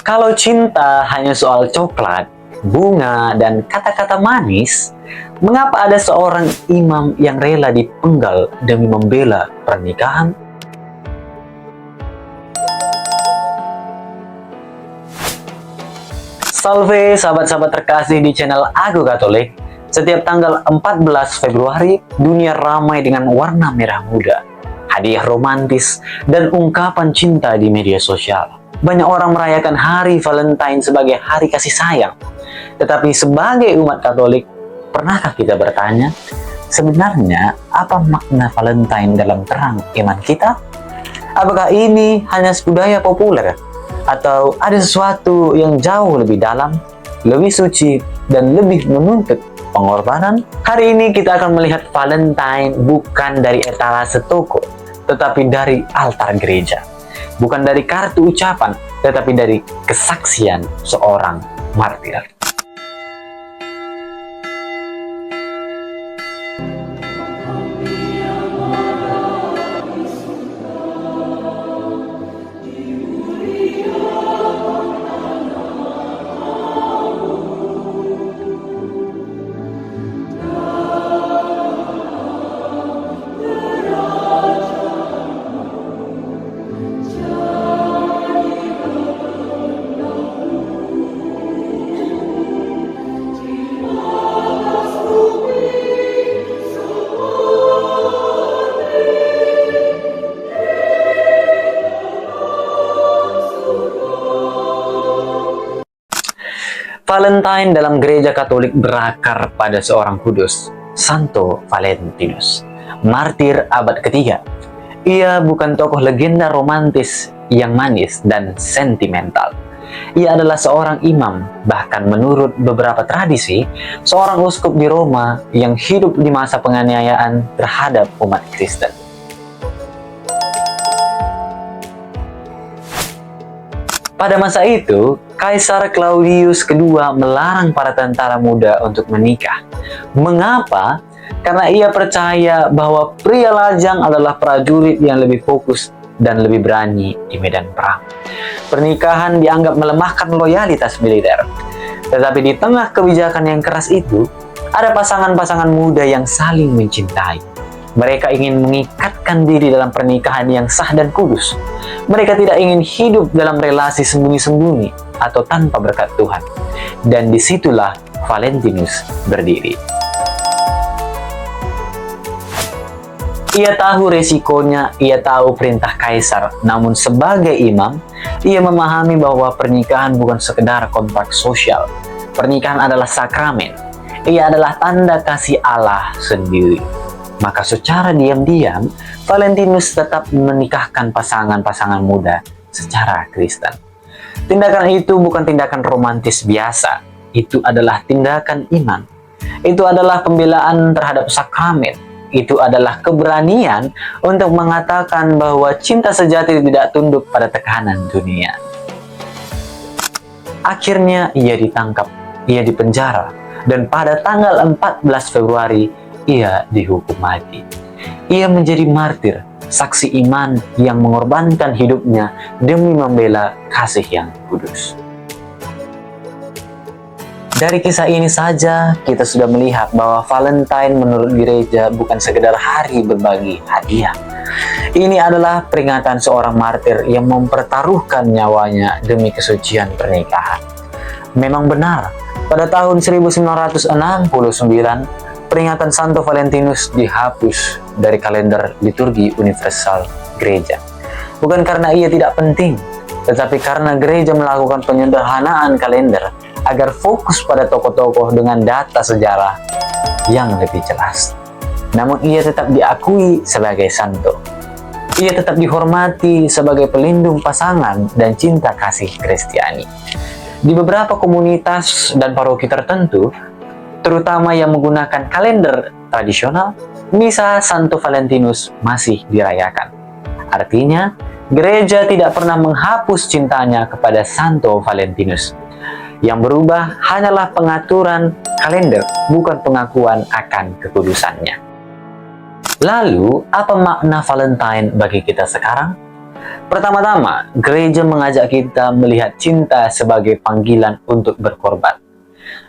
Kalau cinta hanya soal coklat, bunga, dan kata-kata manis, mengapa ada seorang imam yang rela dipenggal demi membela pernikahan? Salve sahabat-sahabat terkasih di channel Aku Katolik. Setiap tanggal 14 Februari, dunia ramai dengan warna merah muda, hadiah romantis, dan ungkapan cinta di media sosial. Banyak orang merayakan hari Valentine sebagai hari kasih sayang. Tetapi sebagai umat Katolik, pernahkah kita bertanya, sebenarnya apa makna Valentine dalam terang iman kita? Apakah ini hanya budaya populer? Atau ada sesuatu yang jauh lebih dalam, lebih suci, dan lebih menuntut pengorbanan? Hari ini kita akan melihat Valentine bukan dari etalase toko, tetapi dari altar gereja. Bukan dari kartu ucapan, tetapi dari kesaksian seorang martir. Valentine dalam gereja Katolik berakar pada seorang kudus, Santo Valentinus, martir abad ketiga. Ia bukan tokoh legenda romantis yang manis dan sentimental. Ia adalah seorang imam, bahkan menurut beberapa tradisi, seorang uskup di Roma yang hidup di masa penganiayaan terhadap umat Kristen. Pada masa itu, Kaisar Claudius II melarang para tentara muda untuk menikah. Mengapa? Karena ia percaya bahwa pria lajang adalah prajurit yang lebih fokus dan lebih berani di medan perang. Pernikahan dianggap melemahkan loyalitas militer. Tetapi di tengah kebijakan yang keras itu, ada pasangan-pasangan muda yang saling mencintai. Mereka ingin mengikatkan diri dalam pernikahan yang sah dan kudus. Mereka tidak ingin hidup dalam relasi sembunyi-sembunyi atau tanpa berkat Tuhan. Dan disitulah Valentinus berdiri. Ia tahu resikonya, ia tahu perintah kaisar, namun sebagai imam, ia memahami bahwa pernikahan bukan sekedar kontrak sosial. Pernikahan adalah sakramen. Ia adalah tanda kasih Allah sendiri. Maka secara diam-diam, Valentinus tetap menikahkan pasangan-pasangan muda secara Kristen. Tindakan itu bukan tindakan romantis biasa, itu adalah tindakan iman. Itu adalah pembelaan terhadap sakramen. Itu adalah keberanian untuk mengatakan bahwa cinta sejati tidak tunduk pada tekanan dunia. Akhirnya ia ditangkap, ia dipenjara, dan pada tanggal 14 Februari, ia dihukum mati. Ia menjadi martir, saksi iman yang mengorbankan hidupnya demi membela kasih yang kudus. Dari kisah ini saja, kita sudah melihat bahwa Valentine menurut gereja bukan sekedar hari berbagi hadiah. Ini adalah peringatan seorang martir yang mempertaruhkan nyawanya demi kesucian pernikahan. Memang benar, pada tahun 1969, peringatan Santo Valentinus dihapus dari kalender liturgi universal gereja. Bukan karena ia tidak penting, tetapi karena gereja melakukan penyederhanaan kalender agar fokus pada tokoh-tokoh dengan data sejarah yang lebih jelas. Namun ia tetap diakui sebagai santo. Ia tetap dihormati sebagai pelindung pasangan dan cinta kasih Kristiani. Di beberapa komunitas dan paroki tertentu, terutama yang menggunakan kalender tradisional, misa Santo Valentinus masih dirayakan. Artinya, gereja tidak pernah menghapus cintanya kepada Santo Valentinus. Yang berubah hanyalah pengaturan kalender, bukan pengakuan akan kekudusannya. Lalu, apa makna Valentine bagi kita sekarang? Pertama-tama, gereja mengajak kita melihat cinta sebagai panggilan untuk berkorban.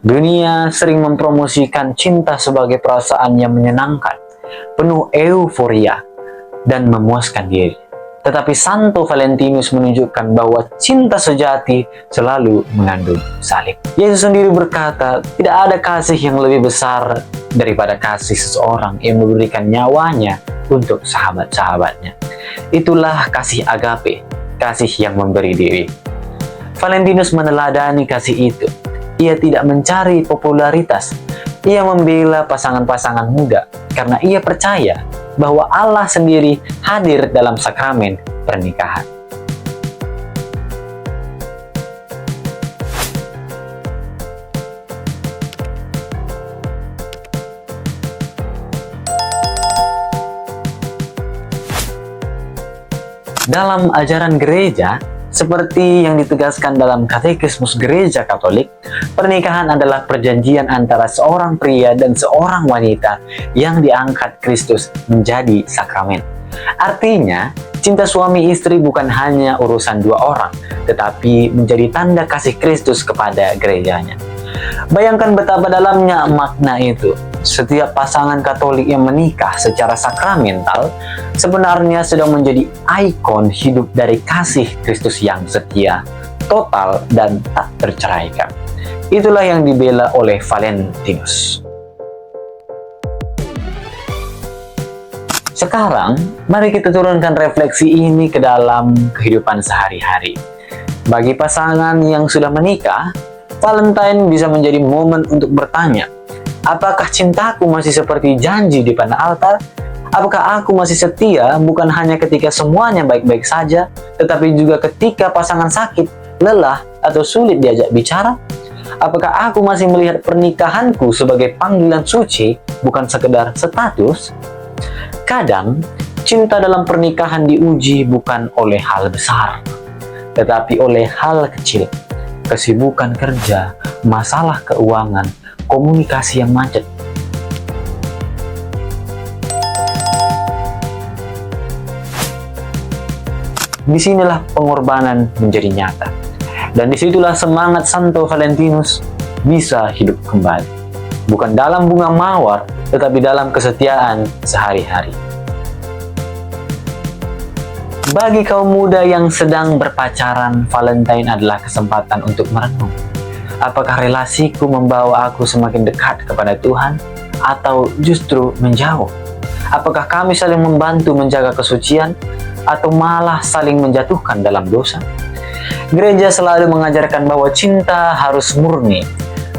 Dunia sering mempromosikan cinta sebagai perasaan yang menyenangkan, penuh euforia, dan memuaskan diri. Tetapi Santo Valentinus menunjukkan bahwa cinta sejati selalu mengandung salib. Yesus sendiri berkata, tidak ada kasih yang lebih besar daripada kasih seseorang yang memberikan nyawanya untuk sahabat-sahabatnya. Itulah kasih agape, kasih yang memberi diri. Valentinus meneladani kasih itu. Ia tidak mencari popularitas. Ia membela pasangan-pasangan muda karena ia percaya bahwa Allah sendiri hadir dalam sakramen pernikahan. Dalam ajaran gereja, seperti yang ditegaskan dalam Katekismus Gereja Katolik, pernikahan adalah perjanjian antara seorang pria dan seorang wanita yang diangkat Kristus menjadi sakramen. Artinya, cinta suami istri bukan hanya urusan dua orang, tetapi menjadi tanda kasih Kristus kepada gerejanya. Bayangkan betapa dalamnya makna itu. Setiap pasangan Katolik yang menikah secara sakramental sebenarnya sedang menjadi ikon hidup dari kasih Kristus yang setia, total, dan tak terceraikan. Itulah yang dibela oleh Valentinus. Sekarang, mari kita turunkan refleksi ini ke dalam kehidupan sehari-hari. Bagi pasangan yang sudah menikah, Valentine bisa menjadi momen untuk bertanya, apakah cintaku masih seperti janji di depan altar? Apakah aku masih setia bukan hanya ketika semuanya baik-baik saja, tetapi juga ketika pasangan sakit, lelah, atau sulit diajak bicara? Apakah aku masih melihat pernikahanku sebagai panggilan suci, bukan sekedar status? Kadang, cinta dalam pernikahan diuji bukan oleh hal besar, tetapi oleh hal kecil. Kesibukan kerja, masalah keuangan, komunikasi yang macet. Disinilah pengorbanan menjadi nyata. Dan disitulah semangat Santo Valentinus bisa hidup kembali. Bukan dalam bunga mawar, tetapi dalam kesetiaan sehari-hari. Bagi kaum muda yang sedang berpacaran, Valentine adalah kesempatan untuk merenung. Apakah relasiku membawa aku semakin dekat kepada Tuhan, atau justru menjauh? Apakah kami saling membantu menjaga kesucian, atau malah saling menjatuhkan dalam dosa? Gereja selalu mengajarkan bahwa cinta harus murni.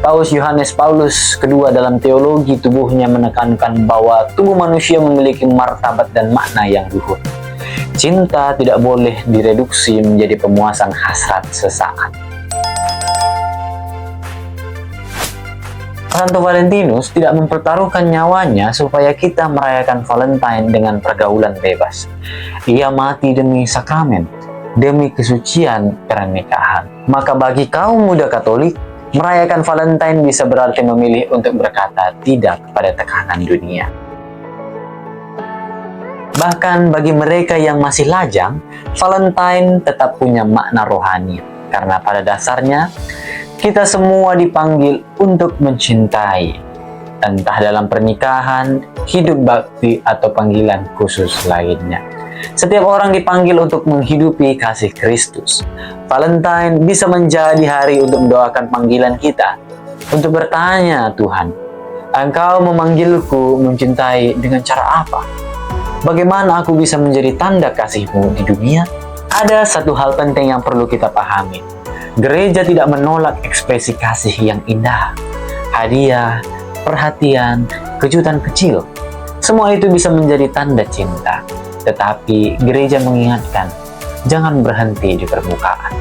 Paus Yohanes Paulus II dalam teologi tubuhnya menekankan bahwa tubuh manusia memiliki martabat dan makna yang luhur. Cinta tidak boleh direduksi menjadi pemuasan hasrat sesaat. Santo Valentinus tidak mempertaruhkan nyawanya supaya kita merayakan Valentine dengan pergaulan bebas. Ia mati demi sakramen, demi kesucian pernikahan. Maka bagi kaum muda Katolik, merayakan Valentine bisa berarti memilih untuk berkata tidak pada tekanan dunia. Bahkan bagi mereka yang masih lajang, Valentine tetap punya makna rohani. Karena pada dasarnya, kita semua dipanggil untuk mencintai. Entah dalam pernikahan, hidup bakti, atau panggilan khusus lainnya. Setiap orang dipanggil untuk menghidupi kasih Kristus. Valentine bisa menjadi hari untuk mendoakan panggilan kita. Untuk bertanya, Tuhan, Engkau memanggilku mencintai dengan cara apa? Bagaimana aku bisa menjadi tanda kasih-Mu di dunia? Ada satu hal penting yang perlu kita pahami. Gereja tidak menolak ekspresi kasih yang indah. Hadiah, perhatian, kejutan kecil. Semua itu bisa menjadi tanda cinta. Tetapi gereja mengingatkan, jangan berhenti di permukaan.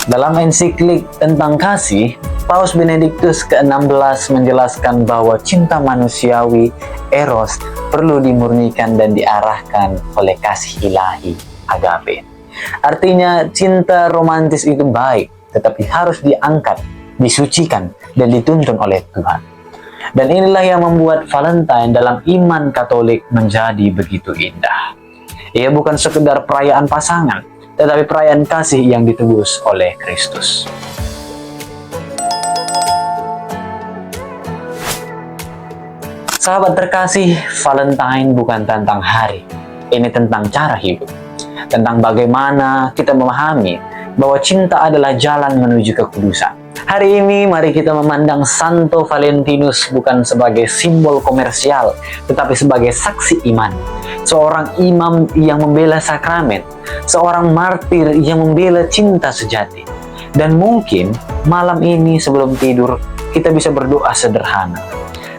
Dalam ensiklik tentang kasih, Paus Benediktus ke-16 menjelaskan bahwa cinta manusiawi, eros, perlu dimurnikan dan diarahkan oleh kasih ilahi, agape. Artinya, cinta romantis itu baik, tetapi harus diangkat, disucikan, dan dituntun oleh Tuhan. Dan inilah yang membuat Valentine dalam iman Katolik menjadi begitu indah. Ia bukan sekedar perayaan pasangan, tetapi perayaan kasih yang ditebus oleh Kristus. Sahabat terkasih, Valentine bukan tentang hari. Ini tentang cara hidup. Tentang bagaimana kita memahami bahwa cinta adalah jalan menuju kekudusan. Hari ini mari kita memandang Santo Valentinus bukan sebagai simbol komersial, tetapi sebagai saksi iman. Seorang imam yang membela sakramen, seorang martir yang membela cinta sejati. Dan mungkin malam ini sebelum tidur kita bisa berdoa sederhana.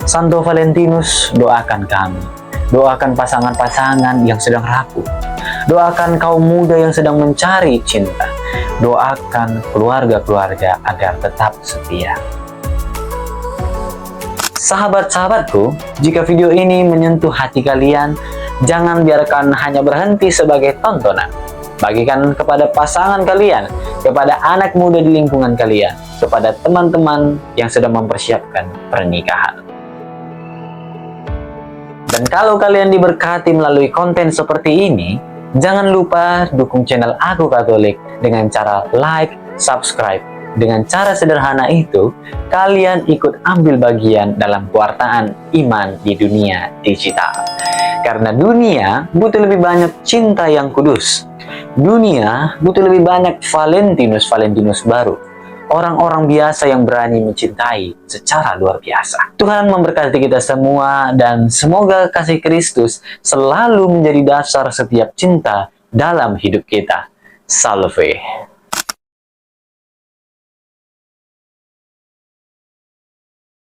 Santo Valentinus, doakan kami. Doakan pasangan-pasangan yang sedang rapuh. Doakan kaum muda yang sedang mencari cinta. Doakan keluarga-keluarga agar tetap setia. Sahabat-sahabatku, jika video ini menyentuh hati kalian, jangan biarkan hanya berhenti sebagai tontonan. Bagikan kepada pasangan kalian, kepada anak muda di lingkungan kalian, kepada teman-teman yang sedang mempersiapkan pernikahan. Dan kalau kalian diberkati melalui konten seperti ini, jangan lupa dukung channel Aku Katolik dengan cara like, subscribe. Dengan cara sederhana itu, kalian ikut ambil bagian dalam pewartaan iman di dunia digital. Karena dunia butuh lebih banyak cinta yang kudus. Dunia butuh lebih banyak Valentinus baru. Orang-orang biasa yang berani mencintai secara luar biasa. Tuhan memberkati kita semua dan semoga kasih Kristus selalu menjadi dasar setiap cinta dalam hidup kita. Salve.